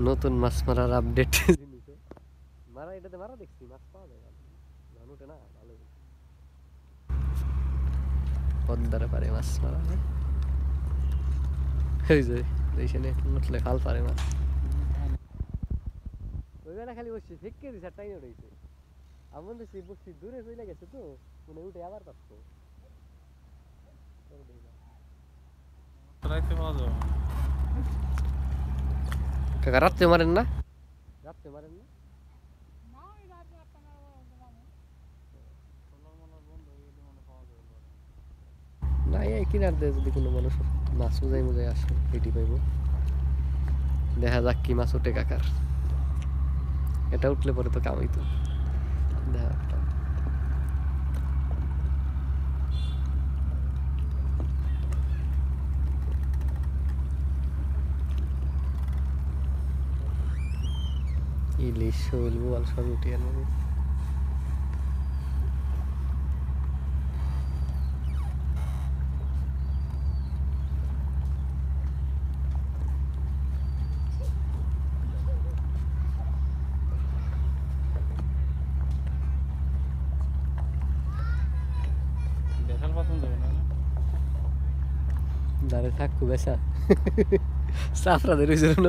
নতুন মাছ মারার আপডেট মারা এটাতে মারা দেখছি মাছ পাওয়া যায় ধান ওঠে না ভালো পদ্মারে পারে মাছ মারা ওই যে এইখানে উঠলে খাল পারে মাছ ওই বেলা খালি বসছি ফেঁকে দিছে টাইনে উঠেছে আমার দেখছি বসছি দূরে চলে গেছে তো মনে উঠে আবার পারতো কাকা রাত্রে মারেন না রাত্রে মারেন না না এই কিনার দিয়ে যদি কোনো মানুষ মাছ মুজাই মুজাই আসে এটি পাইব দেখা যাক কি মাছ ওঠে কাকার এটা উঠলে পরে তো কামাই তো দেখা ইলিশ শৈল বোয়াল সব উঠে আনবে দাঁড়ে থাকবো বেসা সাফরাদের ওই জন্য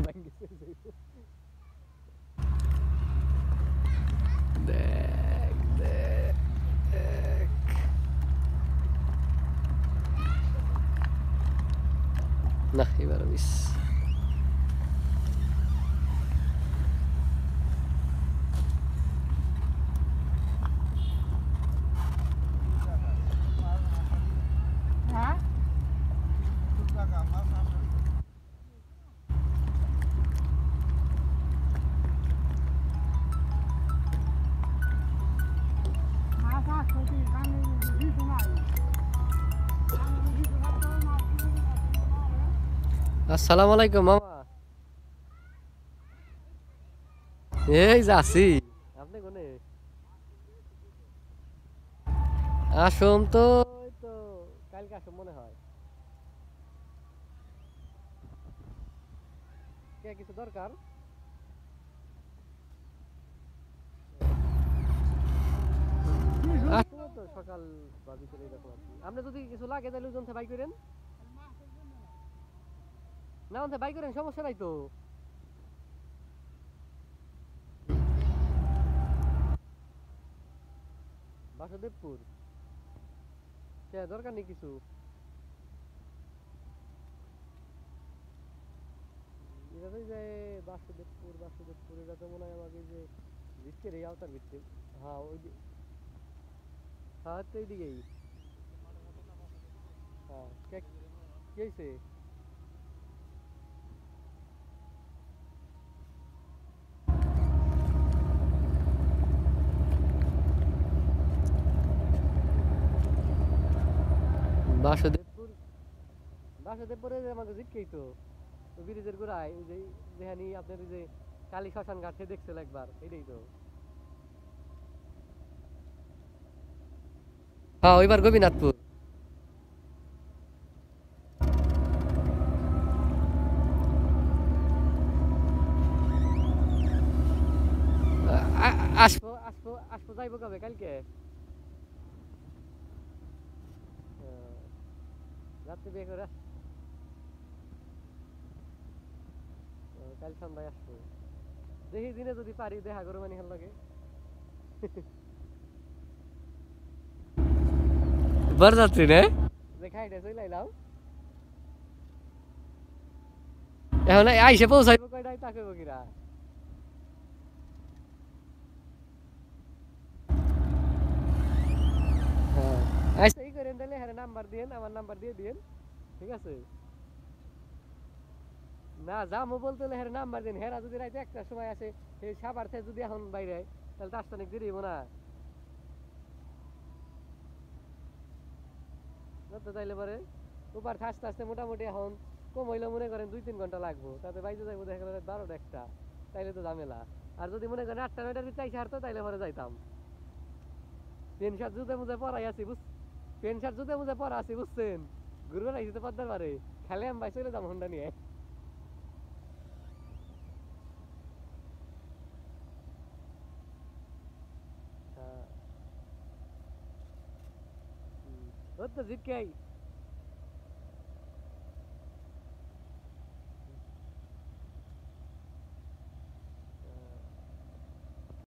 দেখ দেখ না এবার মিস আসসালামু আলাইকুম মামা এই যাচ্ছি আপনি কোনে আসুন তো ওই তো কালকে আসুন মনে হয় কে কিছু দরকার আসবো তো সকাল বা বিকেলে এরকম আর কি আপনি যদি কিছু লাগে তাহলে ওজন বাই করেন না ওখান বাই করেন সমস্যা নাই তো বাসুদেবপুর কে দরকার নেই কিছু এটা তো যে বাসুদেবপুর বাসুদেবপুর এটা তো মনে হয় আমাকে যে ভিতরে এই আওতার ভিতরে হ্যাঁ ওই হ্যাঁ তো এইদিকেই হ্যাঁ কি হয়েছে বাসুদেবপুর বাসুদেবপুরে আমাকে জিজ্ঞেই তো ব্রিজের গোড়ায় ওই যে যেখানে আপনার ওই যে কালী শ্মশান ঘাটে দেখছিল একবার এটাই তো হ্যাঁ ওইবার গোপীনাথপুর আসবো আসবো আসবো যাইবো কবে কালকে রাত্রে বিয়ে করে কাল সন্ধ্যায় আসবো দেখি দিনে যদি পারি দেখা করো মানে লাগে বরযাত্রী রে দেখাই দে চলে আইলাম এখন আইসে পৌঁছাইবো কয়টাই তাকে কিরা হ্যাঁ আচ্ছা এই করেন তাহলে হ্যাঁ নাম্বার দিয়েন আমার নাম্বার দিয়ে দিয়েন ঠিক আছে না যাবো বলতে হলে হ্যাঁ নাম্বার দিন হেরা যদি রাইতে একটা সময় আসে এই সাবার থেকে যদি এখন বাইরে তাহলে তার অনেক দেরি হবো না তো তাইলে পরে উপর আস্তে আস্তে মোটামুটি এখন কম হইলে মনে করেন 2-3 ঘন্টা লাগবো তাতে বাইরে যাইবো দেখা গেল 12টা একটা তাইলে তো ঝামেলা আর যদি মনে করেন 8টা-9টার ভিতরে আইসা হারতো তাইলে পরে যাইতাম প্যান্ট শার্ট জুতে মুজে পরাই আছি প্যান্ট শার্ট জুতে মুজে পরা আছি বুঝছেন ঘুরবে আইসি তো পদ্মার পারে খালি আমি ভাই চলে যাম হোন্ডা নিয়ে ওর তো জিটকাই